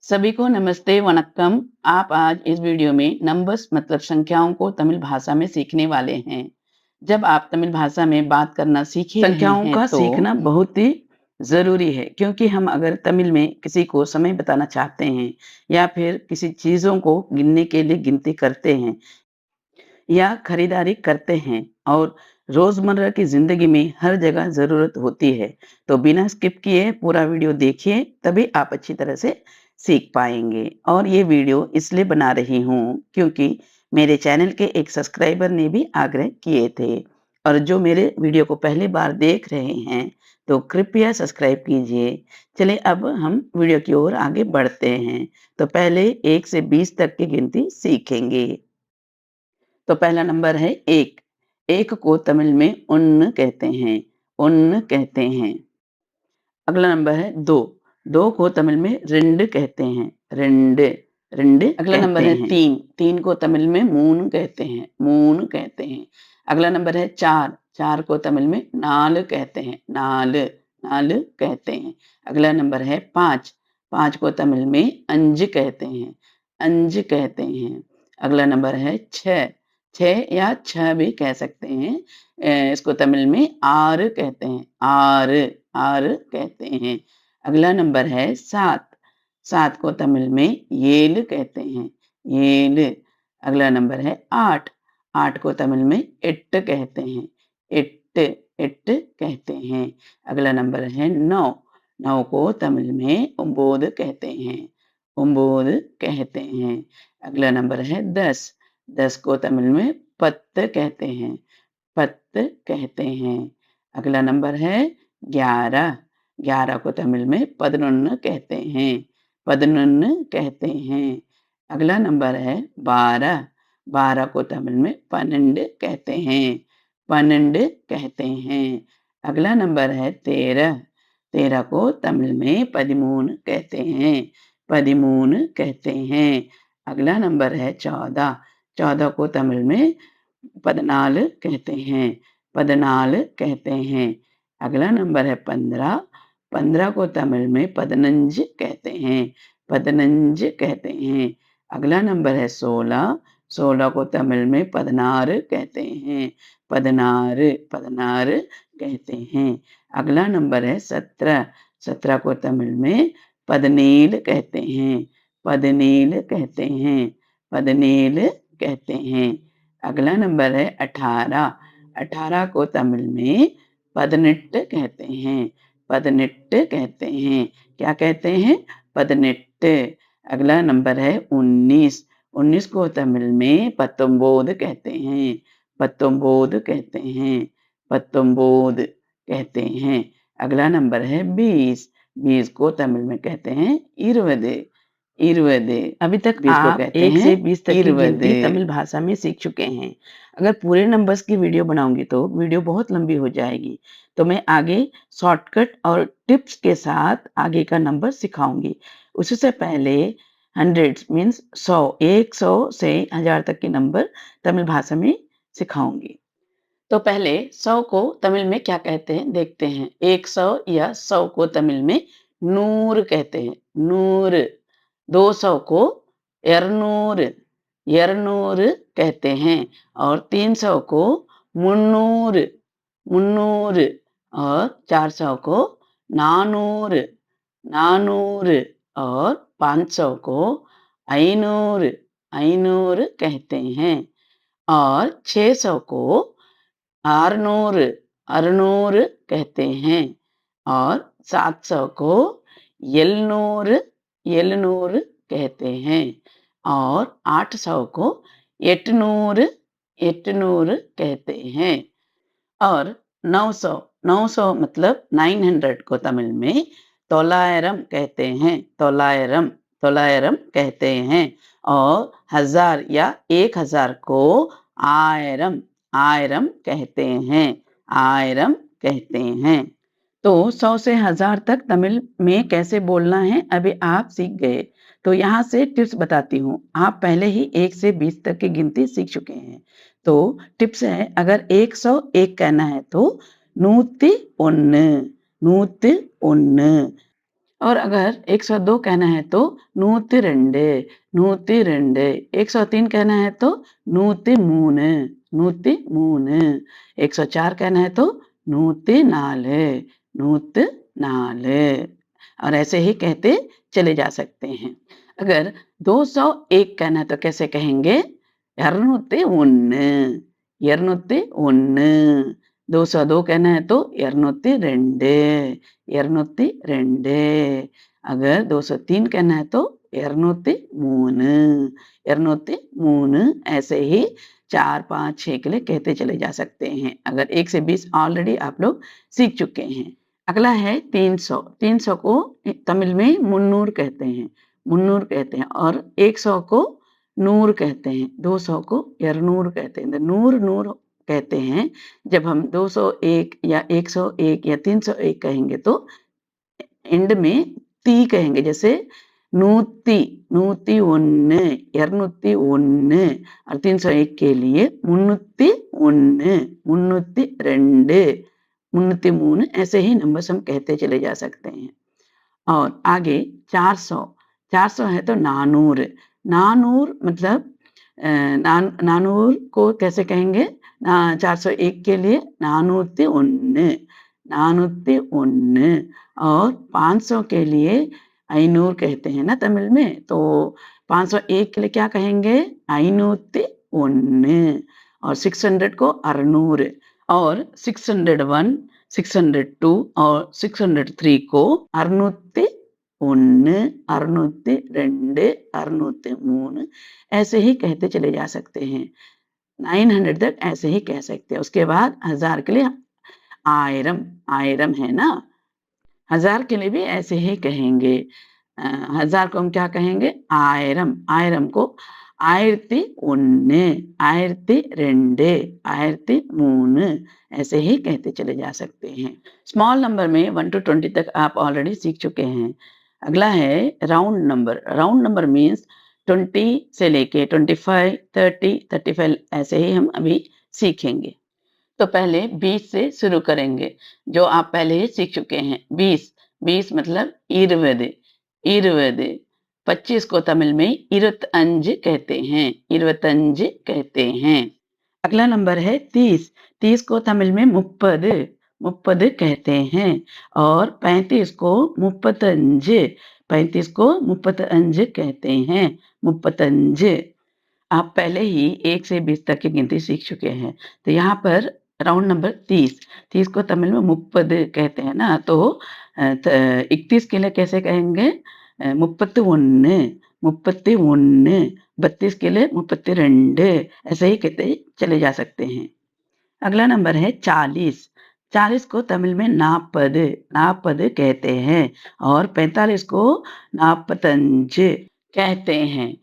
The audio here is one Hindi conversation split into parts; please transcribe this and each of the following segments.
सभी को नमस्ते वनक्कम। आप आज इस वीडियो में नंबर्स मतलब संख्याओं को तमिल भाषा में सीखने वाले हैं। जब आप तमिल भाषा में बात करना सीख ही रहे संख्याओं हैं का तो सीखना बहुत ही ज़रूरी है, क्योंकि हम अगर तमिल में किसी को समय बताना चाहते हैं या फिर किसी चीज़ों को गिनने के लिए गिनती करते हैं या खरीदारी करते हैं और रोज़मर्रा की ज़िंदगी में हर जगह ज़रूरत होती है। तो बिना स्किप किए पूरा वीडियो देखिए, तभी आप अच्छी तरह से सीख पाएँगे। और ये वीडियो इसलिए बना रही हूँ क्योंकि मेरे चैनल के एक सब्सक्राइबर ने भी आग्रह किए थे। और जो मेरे वीडियो को पहली बार देख रहे हैं, तो कृपया सब्सक्राइब कीजिए। चलिए अब हम वीडियो की ओर आगे बढ़ते हैं। तो पहले 1 से 20 तक की गिनती सीखेंगे। तो पहला नंबर है 1। 1 को तमिल में उन्न कहते हैं, उन्न कहते हैं। अगला नंबर है 2। 2 को तमिल में रिंड कहते हैं, रिंड, रिंड अगला नंबर कहते है हैं। 3। 3 को तमिल में मून कहते हैं, मून कहते हैं। अगला नंबर है 4। 4 को तमिल में नाल कहते हैं, नाल, नाल कहते हैं। अगला नंबर है 5। 5 को तमिल में अंज कहते हैं, अंज कहते हैं। अगला नंबर है 6। 6 या 6 भी कह सकते हैं। इसको तमिल में आर कहते हैं, आर, आर कहते हैं। अगला नंबर है 7। 7 को तमिल में येल कहते हैं, येल। अगला नंबर है 8। 8 को तमिल में इट्ट कहते हैं, इट्ट, इट्ट कहते हैं। अगला नंबर है 9। 9 को तमिल में उम्बोद कहते हैं, उम्बोद कहते हैं। अगला नंबर है 10। 10 को तमिल में पत्त कहते हैं, पत्त कहते हैं। अगला नंबर है 11। 11 को तमिल में पदनुन्न कहते हैं, पदनुन्न कहते हैं। अगला नंबर है 12। 12 को तमिल में पन्नंड कहते हैं, पन्नंड कहते हैं। अगला नंबर है 13। 13 को तमिल में पदिमून कहते हैं, पदिमून कहते हैं। अगला नंबर है 14। 14 को तमिल में पदनाल कहते हैं, पदनाल कहते हैं। अगला नंबर है 15। 15 को तमिल में पदनंज कहते हैं, पदनंज कहते हैं। अगला नंबर है 16। 16 को तमिल में पदनार कहते हैं, पदनार, पदनार कहते हैं। अगला नंबर है 17। 17 को तमिल में पदनील कहते हैं, पदनील कहते हैं, पदनील कहते हैं। अगला नंबर है 18। 18 को तमिल में पदनिट्ट कहते हैं, पदनिट्ट कहते हैं। क्या कहते हैं? पदनिट्ट। अगला नंबर है 19। 19 को तमिल में पत्तोंबोद कहते हैं, पत्तोंबोद कहते हैं, पत्तोंबोद कहते हैं। अगला नंबर है 20। 20 को तमिल में कहते हैं इरुवद, इरुवद। अभी तक 20 को आप कहते 1 हैं से 20 तक की इरुवद। गिनती तमिल भाषा में सीख चुके हैं। अगर पूरे नंबर्स की वीडियो बनाऊँगी तो वीडियो बहुत लंबी हो जाएगी। तो मैं आगे शॉर्टकट और टिप्स के साथ आगे का नंबर सिखाऊँगी। उससे पहले हंड्रेड्स मीन्स 100, 100 से 1000 तक के नंबर तमिल भाषा में सिखाऊँगी। तो पहले 100 को तमिल में क्या कहते हैं देखते हैं। 100 या 100 को तमिल में नूर कहते हैं, नूर। 200 को यरनूर, यरनूर कहते हैं। और 300 को मुन्नूर, मुन्नूर। और 400 को नानूर, नानूर। और 500 को ऐनूर, ऐनूर कहते हैं। और 600 को 600, 600 कहते हैं। और 700 को एलनूर, एलनूर कहते हैं। और 800 को एटनूर, एटनूर कहते हैं। और 900, 900 मतलब 900 को तमिल में तोलायरम कहते हैं, तोलायरम, तोलायरम कहते हैं। और 1000 या 1000 को आयरम, आयरम कहते हैं, आयरम कहते हैं। तो 100 से 1000 तक तमिल में कैसे बोलना है अभी आप सीख गए। तो यहाँ से टिप्स बताती हूँ। आप पहले ही 1 से 20 तक की गिनती सीख चुके हैं। तो टिप्स है, अगर 101 कहना है तो 101, 101। और अगर 102 कहना है तो 102, 102, 103 कहना है तो 103, 103, 104 कहना है तो 104, 104 और ऐसे ही कहते चले जा सकते हैं। अगर 201 कहना है तो कैसे कहेंगे? 201, 201, 202 कहना है तो 202, 202, अगर 203 कहना है तो 203, 203 ऐसे ही 4, 5, 6 के लिए कहते चले जा सकते हैं। अगर 1 से 20 ऑलरेडी आप लोग सीख चुके हैं। अगला है 300, 300 को तमिल में मुन्नूर कहते हैं, मुन्नूर कहते हैं और 100 को नूर कहते हैं, 200 को 200 कहते हैं। नूर, नूर कहते हैं जब हम 201 या 101 या 301 कहेंगे तो एंड में ती कहेंगे, जैसे 100, 101, 201 और 301 के लिए 301, 302, 303 ऐसे ही नंबर्स हम कहते चले जा सकते हैं। और आगे 400, 400 है तो नानूर, नानूर मतलब नानूर को कैसे कहेंगे? 401 के लिए 401, 401 और 500 के लिए ஐநூறு कहते हैं ना तमिल में, तो 501 के लिए क्या कहेंगे? 501 और 600 को 600 और 601, 602 और 603 को 601, 602, 603 ऐसे ही कहते चले जा सकते हैं। 900 तक ऐसे ही कह सकते हैं। उसके बाद 1000 के लिए आयरम, आयरम है ना, 1000 के लिए भी ऐसे ही कहेंगे। 1000 को हम क्या कहेंगे? आयरम, आयरम को 1001, 1002, 1003 ऐसे ही कहते चले जा सकते हैं। स्मॉल नंबर में 1 to 20 तक आप ऑलरेडी सीख चुके हैं। अगला है round number. Round number means 20 से लेके 25, 30, 35 ऐसे ही हम अभी सीखेंगे। तो पहले 20 से शुरू करेंगे, जो आप पहले ही सीख चुके हैं। 20, 20 मतलब 20, 20, 25 को तमिल में 25 कहते हैं, 25 कहते हैं। अगला नंबर है 30, 30 को तमिल में 30, 30 कहते हैं और 35 को 35, 35 को 35 कहते हैं, 35। आप पहले ही 1 से 20 तक की गिनती सीख चुके हैं। तो यहाँ पर राउंड नंबर 30, 30 को तमिल में 30 कहते हैं ना, तो 31 के लिए कैसे कहेंगे? 31, 31, 32 के लिए 32 ऐसे ही कहते चले जा सकते हैं। अगला नंबर है 40, 40 को तमिल में 40, 40 कहते हैं और 45 को 45 कहते हैं।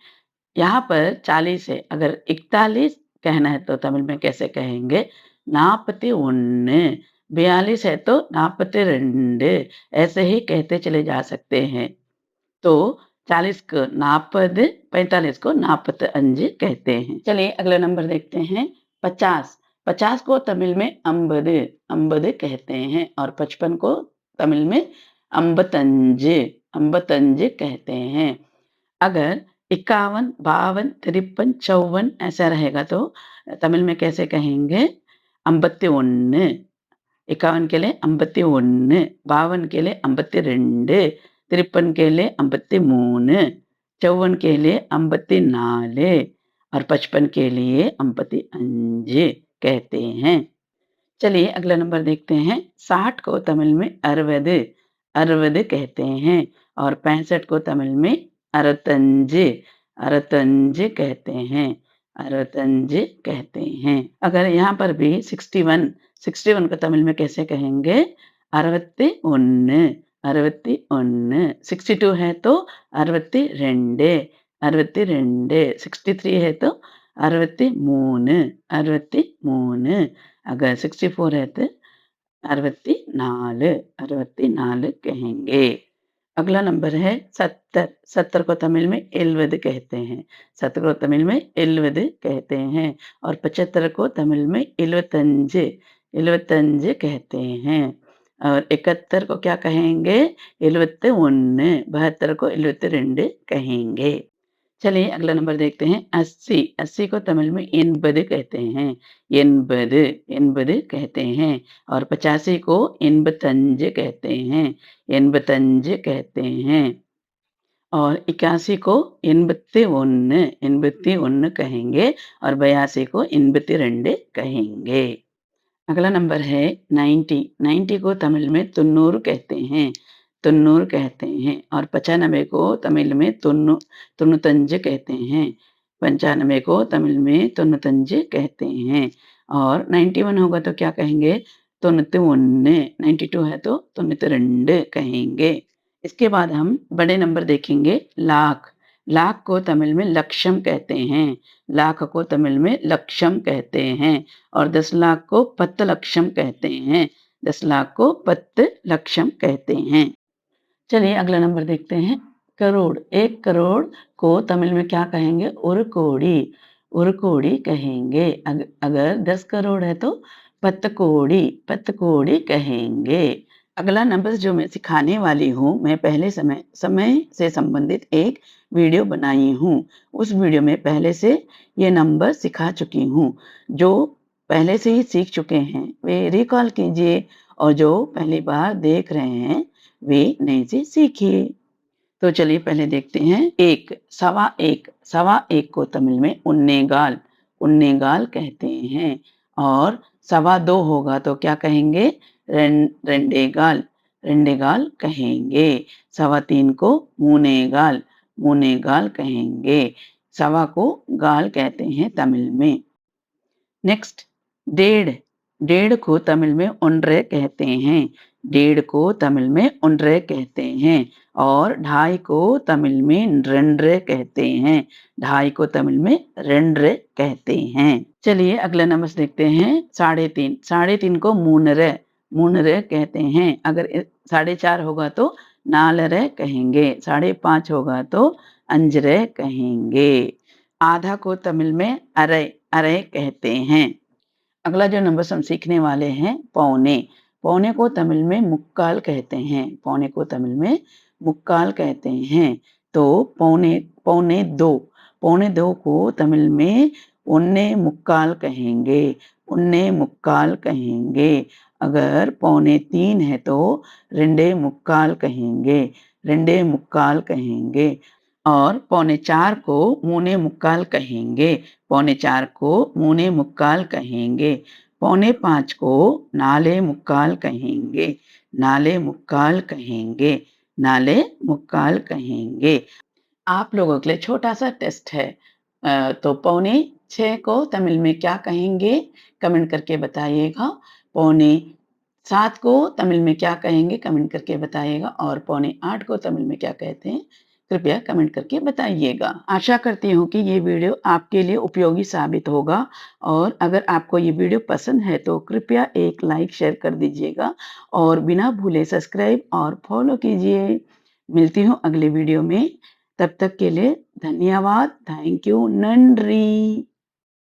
यहाँ पर 40 है, अगर 41 कहना है तो तमिल में कैसे कहेंगे? 41, 42 है तो 42 ऐसे ही कहते चले जा सकते हैं। तो 40 को 40, 45 को 45 कहते हैं। चलिए अगला नंबर देखते हैं 50, 50 को तमिल में 50, 50 कहते हैं और 55 को तमिल में 55, 55 कहते हैं। अगर 51, 52, 53, 54 ऐसा रहेगा तो तमिल में कैसे कहेंगे? 51, 51 के लिए 51, 52 के लिए 52, 53 के लिए 53, 54 के लिए 54 और 55 के लिए 55 कहते हैं। चलिए अगला नंबर देखते हैं। 60 को तमिल में 60, 60 कहते हैं और 65 को तमिल में 65, 65 कहते हैं, 65 कहते हैं। अगर यहाँ पर भी 61, 61 को तमिल में कैसे कहेंगे? 61, 61, 62 है तो 62, 62, 63 है तो 63, 63 अगर 64 है तो 64, 64 कहेंगे। अगला नंबर है 70, 70 को तमिल में 70 कहते हैं, 70 को तमिल में 70 कहते हैं और 75 को तमिल में 75, 75 कहते हैं और 71 को क्या कहेंगे? 71, 72 को 72 कहेंगे। चलिए अगला नंबर देखते हैं 80। 80 को तमिल में एनबद कहते हैं। एनबद, एनबद कहते हैं। और 85 को एनबतंज कहते हैं। एनबतंज कहते हैं। और 81 को 81, 81 कहेंगे। और 82 को 82 कहेंगे। अगला नंबर है 90। 90 को तमिल में तुन्नूर कहते हैं। तुन्नूर कहते हैं। और 95 को तमिल में तुन्नुतंज कहते हैं। 95 को तमिल में तुन्नुतंज कहते हैं। और 91 होगा तो क्या कहेंगे? तुन्नुतुन्न। 92 है तो तुन्नुतुरंड कहेंगे। इसके बाद हम बड़े नंबर देखेंगे लाख। लाख को तमिल में लक्षम कहते हैं। लाख को तमिल में लक्षम कहते हैं। और 10 लाख को पत्त लक्षम कहते हैं। 10 लाख को पत्त लक्षम कहते हैं। चलिए अगला नंबर देखते हैं करोड़। 1 करोड़ को तमिल में क्या कहेंगे? उर कोड़ी। उर कोड़ी कहेंगे। अगर 10 करोड़ है तो पत्त कोड़ी कहेंगे। अगला नंबर जो मैं सिखाने वाली हूँ, मैं पहले समय से संबंधित एक वीडियो बनाई हूँ। उस वीडियो में पहले से ये नंबर सिखा चुकी हूँ। जो पहले से ही सीख चुके हैं वे रिकॉल कीजिए, और जो पहली बार देख रहे हैं वे नए से सीखिए। तो चलिए पहले देखते हैं एक। सवा एक। सवा एक को तमिल में उन्नेगाल, उन्नेगाल कहते हैं। और सवा दो होगा तो क्या कहेंगे? रेंडेगाल, रेंडेगाल कहेंगे। सवा तीन को मूनेगाल, मूनेगाल कहेंगे। सवा को गाल कहते हैं तमिल में। नेक्स्ट डेढ़। डेढ़ को तमिल में ओन्रे कहते हैं। डेढ़ को तमिल में ओन्रे कहते हैं। और ढाई को तमिल में रेंड्रे कहते हैं। ढाई को तमिल में रेंड्रे कहते हैं। चलिए अगला नंबर देखते हैं 3.5। 3.5 को मूनरे, मूनरे कहते हैं। अगर 4.5 होगा तो नालरे कहेंगे। 5.5 होगा तो अंजरे कहेंगे। आधा को तमिल में अरे, अरे कहते हैं। अगला जो नंबर हम सीखने वाले हैं पौने। पौने को तमिल में मुक्काल कहते हैं। पौने को तमिल में मुक्काल कहते हैं। तो पौने, पौने दो। पौने दो को तमिल में उन्ने मुक्काल कहेंगे। उन्ने मुक्काल कहेंगे। अगर पौने 3 है तो रेंडे मुक्काल कहेंगे। रेंडे मुक्काल कहेंगे। और पौने 4 को मूने मुक्काल कहेंगे। पौने 4 को मूने मुक्काल कहेंगे। पौने 5 को नाले मुक्काल कहेंगे। नाले मुक्काल कहेंगे। नाले मुक्काल कहेंगे। आप लोगों के लिए छोटा सा टेस्ट है। तो पौने 6 को तमिल में क्या कहेंगे? कमेंट करके बताइएगा। पौने 7 को तमिल में क्या कहेंगे? कमेंट करके बताइएगा। और पौने 8 को तमिल में क्या कहते हैं? कृपया कमेंट करके बताइएगा। आशा करती हूँ कि ये वीडियो आपके लिए उपयोगी साबित होगा। और अगर आपको ये वीडियो पसंद है तो कृपया एक लाइक शेयर कर दीजिएगा। और बिना भूले सब्सक्राइब और फॉलो कीजिए। मिलती हूँ अगले वीडियो में। तब तक के लिए धन्यवाद। Thank you. नंड्री।